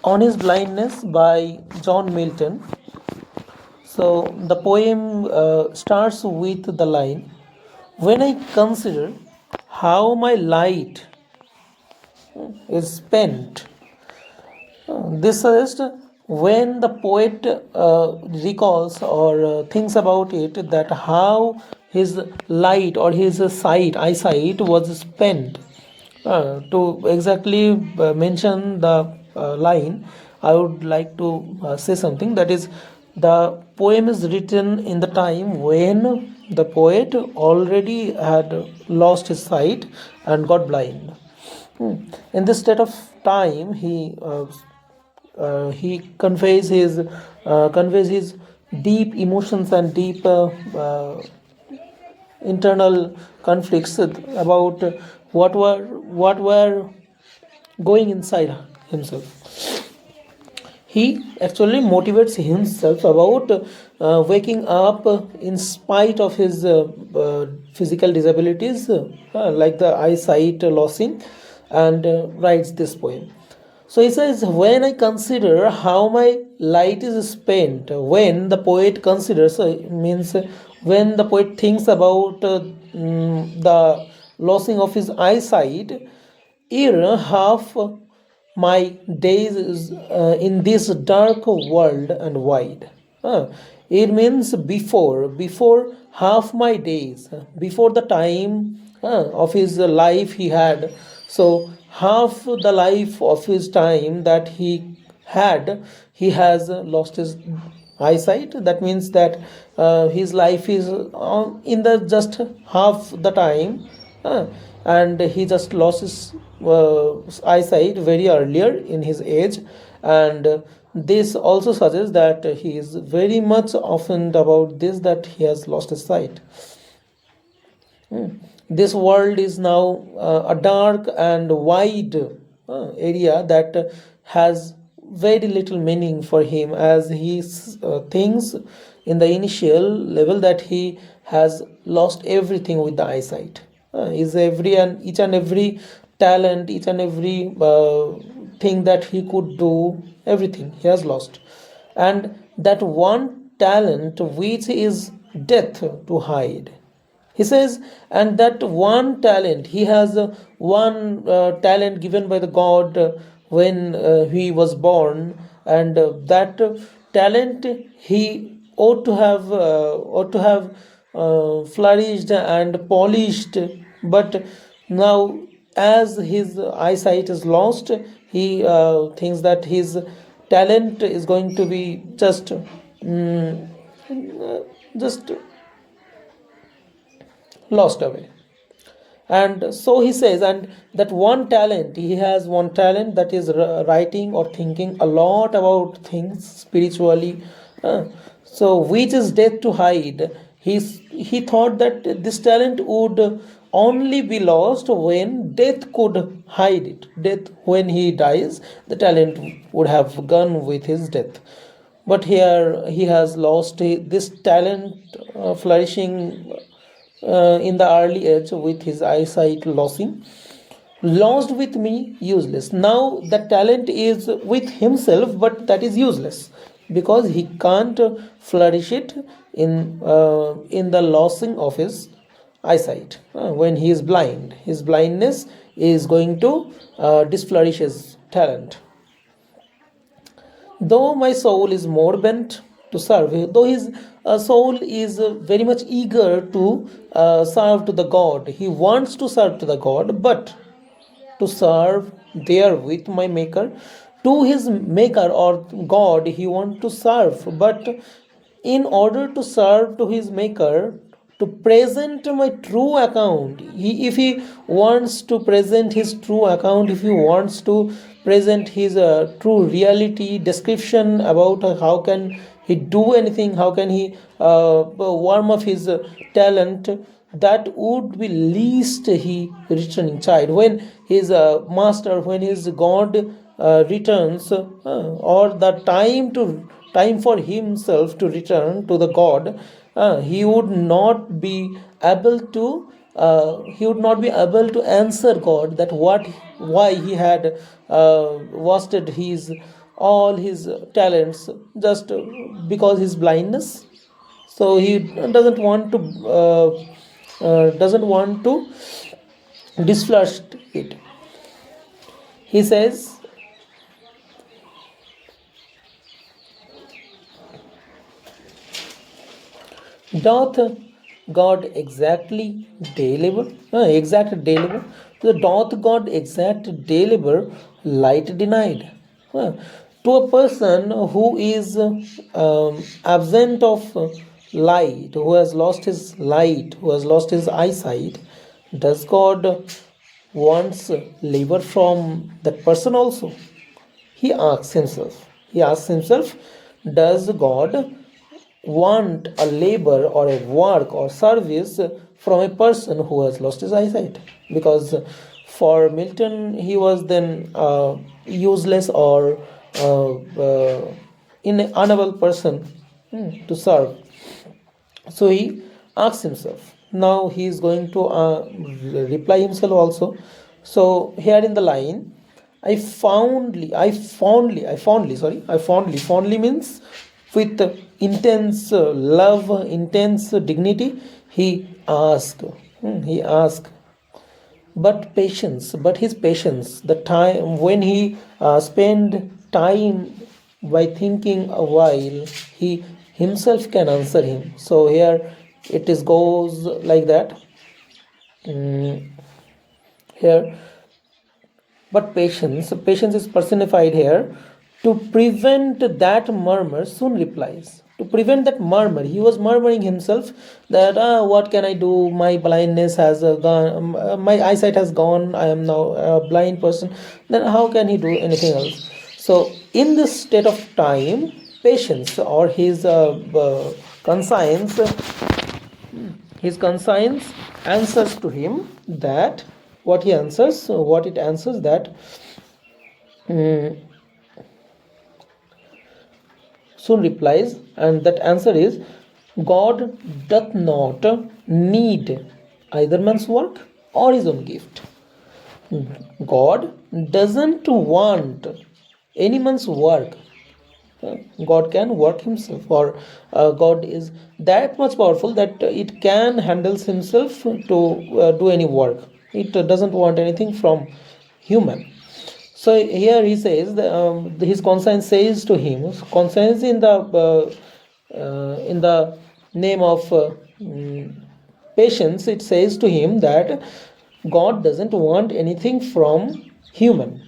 On His Blindness by John Milton. So the poem starts with the line, when I consider how my light is spent. This suggests when the poet recalls or thinks about it, that how his light or his eyesight was spent. To exactly mention the line, I would like to say something, that is, the poem is written in the time when the poet already had lost his sight and got blind. In this state of time, he conveys his deep emotions and deep internal conflicts about what were going inside himself. He actually motivates himself about waking up in spite of his physical disabilities, like the eyesight losing, and writes this poem. So he says, when I consider how my light is spent, when the poet considers, so it means when the poet thinks about the losing of his eyesight, ere half my days is in this dark world and wide. It means before half my days, before the time of his life he had. So half the life of his time that he had, he has lost his eyesight. That means that his life is in the just half the time, and he just lost his eyesight very earlier in his age. And this also suggests that he is very much offended about this, that he has lost his sight. This world is now a dark and wide area that has very little meaning for him, as he thinks in the initial level that he has lost everything with the eyesight. Is every and each and every talent, each and every thing that he could do, everything he has lost. And that one talent which is death to hide, he says, and that one talent, he has one talent given by the God when he was born, and that talent he ought to have flourished and polished. But now, as his eyesight is lost, he thinks that his talent is going to be just lost away. And so he says, and that one talent, he has one talent, that is writing or thinking a lot about things spiritually. uh, so which is death to hide. He thought that this talent would only be lost when death could hide it. Death, when he dies, the talent would have gone with his death. But here he has lost this talent, flourishing in the early age with his eyesight losing. Lost with me, useless. Now the talent is with himself, but that is useless because he can't flourish it in the losing of his eyesight. When he is blind, his blindness is going to disflourish his talent. Though my soul is more bent to serve, though his soul is very much eager to serve to the God, he wants to serve to the God, but to serve there with my maker, to his maker or God he wants to serve. But in order to serve to his maker, to present my true account, if he wants to present his true account, if he wants to present his true reality description about how can he do anything, how can he warm up his talent, that would be least he returning child. When his master, when his God returns, or the time for himself to return to the God, he would not be able to he would not be able to answer God that why he had wasted his all his talents just because his blindness. So he doesn't want to disflush it. He says, doth God exact deliver? So doth God exact deliver light denied? Uh, to a person who is absent of light, who has lost his light, who has lost his eyesight, does God wants labor from that person also? He asks himself, does God want a labor or a work or service from a person who has lost his eyesight? Because for Milton, he was then useless or unable person to serve. So he asks himself. Now he is going to reply himself also. So here in the line, fondly means with intense love, intense dignity. He asked, but his patience, the time when he spend time by thinking a while, he himself can answer him. So here it is goes like that. Mm, here, but patience is personified here. To prevent that murmur, soon replies. To prevent that murmur, he was murmuring himself that what can I do? My blindness has gone, my eyesight has gone. I am now a blind person. Then how can he do anything else? So in this state of time, patience or conscience, his conscience answers to him that what it answers that mm, soon replies, and that answer is, God doth not need either man's work or his own gift. God doesn't want any man's work. God can work himself, or God is that much powerful that it can handles himself to do any work. It doesn't want anything from human. So here he says that, his conscience says to him, conscience in the name of patience, it says to him that God doesn't want anything from human,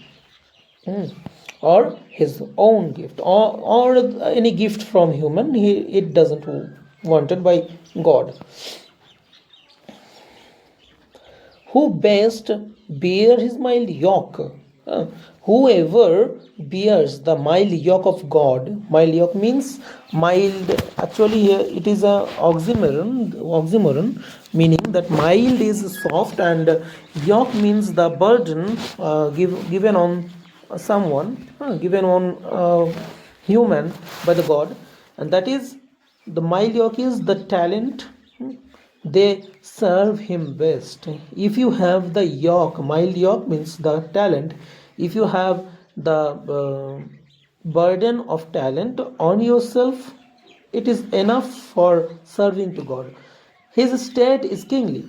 or his own gift, or any gift from human. It doesn't wanted by God. Who best bear his mild yoke? Uh, Whoever bears the mild yoke of God. Mild yoke means mild. Actually, here it is a oxymoron. Oxymoron meaning that mild is soft, and yoke means the burden given on someone, given on human by the God, and that is the mild yoke is the talent they serve him best. If you have the yoke, mild yoke means the talent. If you have the burden of talent on yourself, it is enough for serving to God. His state is kingly.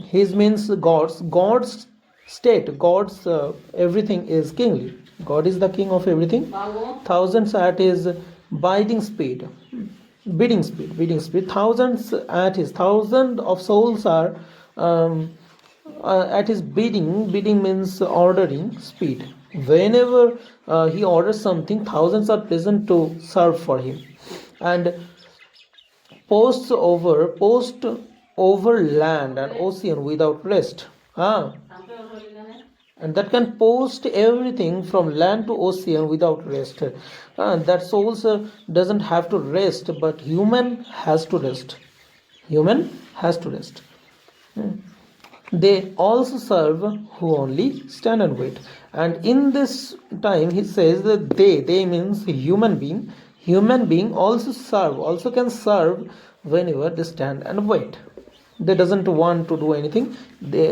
His means God's state, God's everything is kingly. God is the king of everything. Thousands at his biting speed, bidding speed. Thousands at his thousand of souls are at his bidding. Bidding means ordering speed. Whenever he orders something, thousands are present to serve for him, and post over land and ocean without rest. And that can post everything from land to ocean without rest. That souls doesn't have to rest, but human has to rest. Human has to rest. They also serve who only stand and wait. And in this time, he says that they means human being also can serve whenever they stand and wait. they doesn't want to do anything. They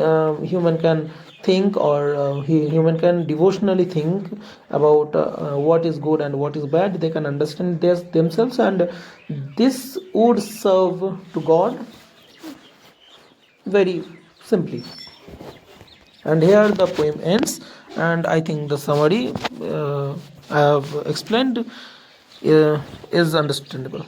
human can think, or human can devotionally think about what is good and what is bad. They can understand this themselves, and this would serve to God very simply. And here the poem ends, and I think the summary I have explained is understandable.